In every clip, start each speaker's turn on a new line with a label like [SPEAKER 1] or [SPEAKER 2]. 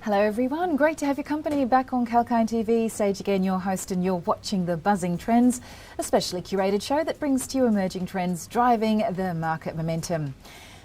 [SPEAKER 1] Hello everyone, great to have your company back on 𝐿𝐴𝐿 TV. Sage again, your host, and you're watching The Buzzing Trends, a specially curated show that brings to you emerging trends driving the market momentum.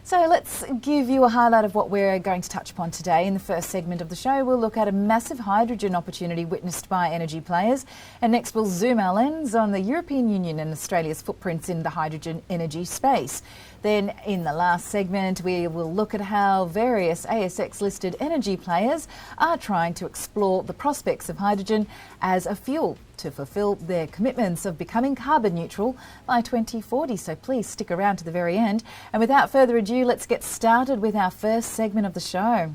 [SPEAKER 1] So let's give you a highlight of what we're going to touch upon today. In the first segment of the show, we'll look at a massive hydrogen opportunity witnessed by energy players. And next, we'll zoom our lens on the European Union and Australia's footprints in the hydrogen energy space. Then in the last segment, we will look at how various ASX-listed energy players are trying to explore the prospects of hydrogen as a fuel to fulfil their commitments of becoming carbon neutral by 2040. So please stick around to the very end. And without further ado, let's get started with our first segment of the show.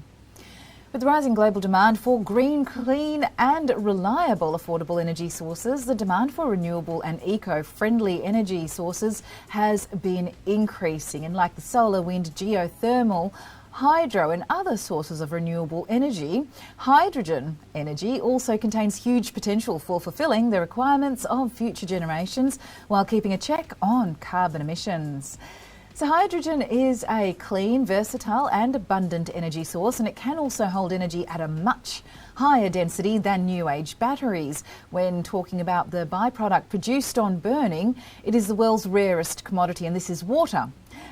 [SPEAKER 1] With rising global demand for green, clean and reliable affordable energy sources, the demand for renewable and eco-friendly energy sources has been increasing. And like the solar, wind, geothermal, hydro and other sources of renewable energy, hydrogen energy also contains huge potential for fulfilling the requirements of future generations while keeping a check on carbon emissions. So hydrogen is a clean, versatile and abundant energy source, and it can also hold energy at a much higher density than new age batteries. When talking about the byproduct produced on burning, it is the world's rarest commodity, and this is water.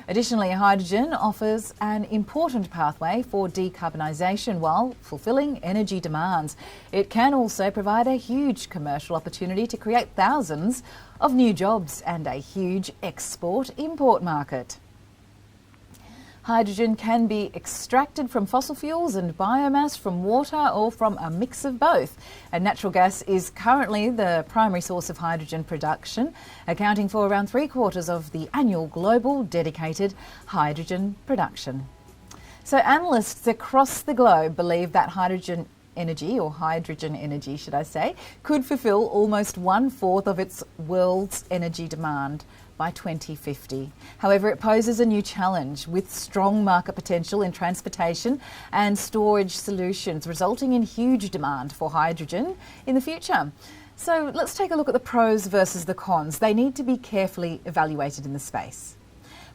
[SPEAKER 1] Additionally, hydrogen offers an important pathway for decarbonisation while fulfilling energy demands. It can also provide a huge commercial opportunity to create thousands of new jobs and a huge export-import market. Hydrogen can be extracted from fossil fuels and biomass, from water or from a mix of both. And natural gas is currently the primary source of hydrogen production, accounting for around 3/4 of the annual global dedicated hydrogen production. So analysts across the globe believe that hydrogen energy, should I say, could fulfill almost 1/4 of its world's energy demand by 2050. However, it poses a new challenge with strong market potential in transportation and storage solutions, resulting in huge demand for hydrogen in the future. So let's take a look at the pros versus the cons. They need to be carefully evaluated in the space.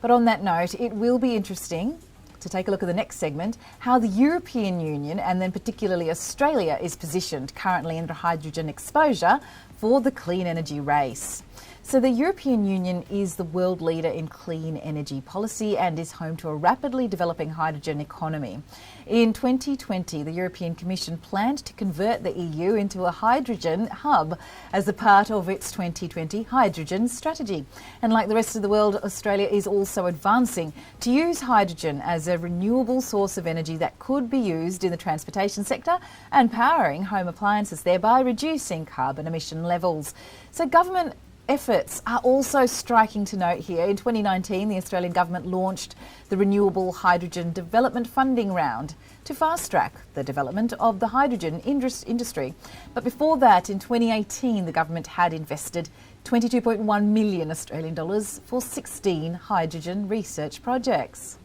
[SPEAKER 1] But on that note, it will be interesting to take a look at the next segment, how the European Union and then particularly Australia is positioned currently in the hydrogen exposure for the clean energy race. So the European Union is the world leader in clean energy policy and is home to a rapidly developing hydrogen economy. In 2020, the European Commission planned to convert the EU into a hydrogen hub as a part of its 2020 hydrogen strategy. And like the rest of the world, Australia is also advancing to use hydrogen as a renewable source of energy that could be used in the transportation sector and powering home appliances, thereby reducing carbon emission levels. So government efforts are also striking to note here. In 2019, the Australian government launched the Renewable Hydrogen Development Funding Round to fast-track the development of the hydrogen industry. But before that, in 2018, the government had invested 22.1 million Australian dollars for 16 hydrogen research projects.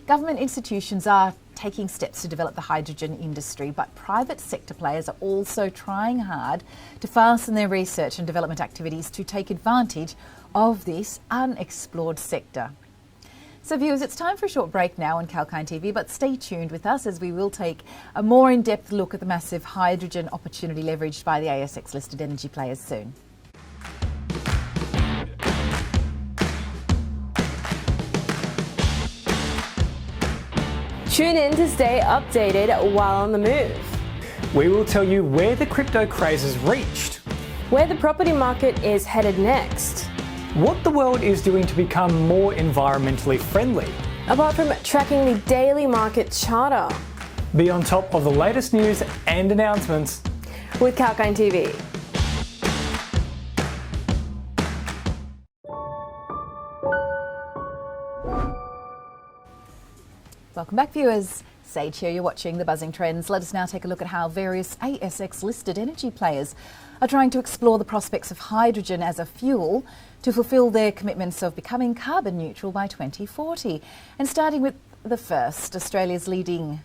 [SPEAKER 1] Government institutions are taking steps to develop the hydrogen industry, but private sector players are also trying hard to fasten their research and development activities to take advantage of this unexplored sector. So viewers, it's time for a short break now on 𝐿𝐴𝐿 TV, but stay tuned with us as we will take a more in-depth look at the massive hydrogen opportunity leveraged by the ASX-listed energy players soon.
[SPEAKER 2] Tune in to stay updated while on the move.
[SPEAKER 3] We will tell you where the crypto craze has reached,
[SPEAKER 2] Where the property market is headed next.
[SPEAKER 3] what the world is doing to become more environmentally friendly.
[SPEAKER 2] Apart from tracking the daily market charter.
[SPEAKER 3] Be on top of the latest news and announcements
[SPEAKER 2] With 𝐿𝐴𝐿 TV.
[SPEAKER 1] Welcome back, viewers. Sage here, you're watching The Buzzing Trends. Let us now take a look at how various ASX-listed energy players are trying to explore the prospects of hydrogen as a fuel to fulfil their commitments of becoming carbon neutral by 2040. And starting with the first, Australia's leading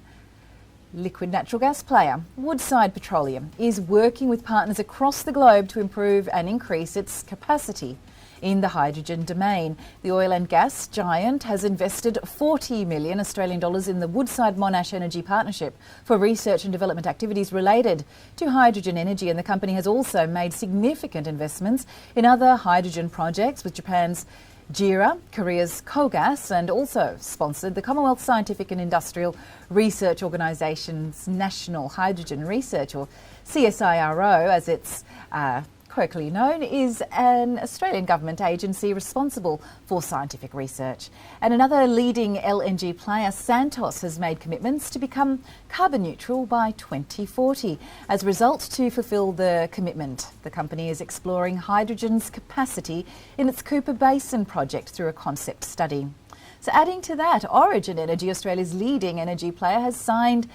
[SPEAKER 1] liquid natural gas player, Woodside Petroleum, is working with partners across the globe to improve and increase its capacity in the hydrogen domain. The oil and gas giant has invested 40 million Australian dollars in the Woodside Monash Energy Partnership for research and development activities related to hydrogen energy, and the company has also made significant investments in other hydrogen projects with Japan's JERA, Korea's KOGAS, and also sponsored the Commonwealth Scientific and Industrial Research Organisation's National Hydrogen Research, or CSIRO as it's colloquially known, is an Australian government agency responsible for scientific research. And another leading LNG player, Santos, has made commitments to become carbon neutral by 2040. As a result, to fulfil the commitment, the company is exploring hydrogen's capacity in its Cooper Basin project through a concept study. So adding to that, Origin Energy, Australia's leading energy player, has signed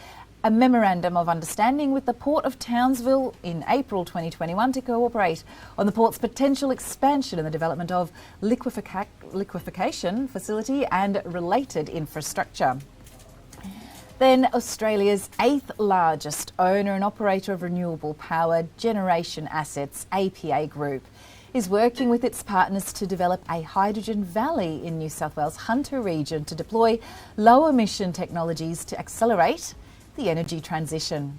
[SPEAKER 1] a memorandum of understanding with the Port of Townsville in April 2021 to cooperate on the port's potential expansion and the development of liquefaction facility and related infrastructure. Then Australia's 8th largest owner and operator of renewable power generation assets, APA Group, is working with its partners to develop a hydrogen valley in New South Wales' Hunter region to deploy low emission technologies to accelerate the energy transition.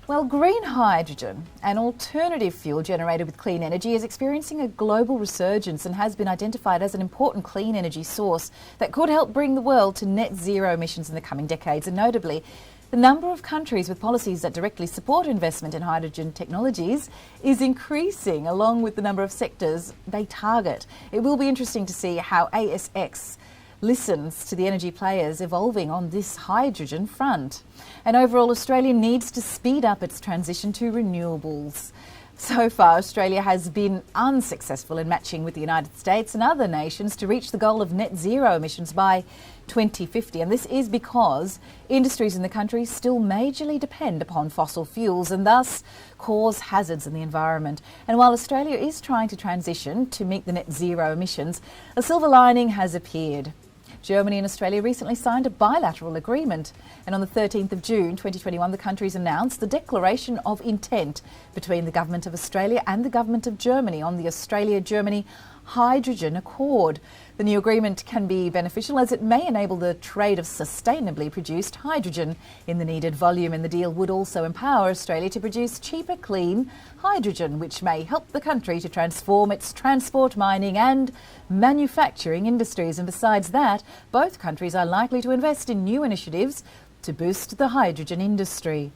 [SPEAKER 1] Well, green hydrogen, an alternative fuel generated with clean energy, is experiencing a global resurgence and has been identified as an important clean energy source that could help bring the world to net zero emissions in the coming decades. And notably, the number of countries with policies that directly support investment in hydrogen technologies is increasing, along with the number of sectors they target. It will be interesting to see how ASX listens to the energy players evolving on this hydrogen front. And overall, Australia needs to speed up its transition to renewables. So far, Australia has been unsuccessful in matching with the United States and other nations to reach the goal of net zero emissions by 2050. And this is because industries in the country still majorly depend upon fossil fuels and thus cause hazards in the environment. And while Australia is trying to transition to meet the net zero emissions, a silver lining has appeared. Germany and Australia recently signed a bilateral agreement, and on the 13th of June 2021 the countries announced the declaration of intent between the Government of Australia and the Government of Germany on the Australia-Germany Hydrogen Accord. The new agreement can be beneficial as it may enable the trade of sustainably produced hydrogen in the needed volume, and the deal would also empower Australia to produce cheaper, clean hydrogen, which may help the country to transform its transport, mining and manufacturing industries. And besides that, both countries are likely to invest in new initiatives to boost the hydrogen industry.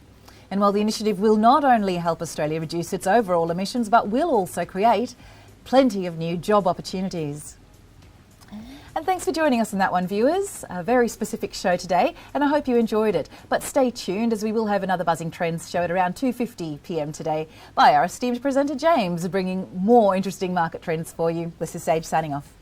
[SPEAKER 1] And while the initiative will not only help Australia reduce its overall emissions, but will also create plenty of new job opportunities. And thanks for joining us on that one, viewers. A very specific show today, and I hope you enjoyed it. But stay tuned, as we will have another Buzzing Trends show at around 2:50 p.m. today by our esteemed presenter James, bringing more interesting market trends for you. This is Sage signing off.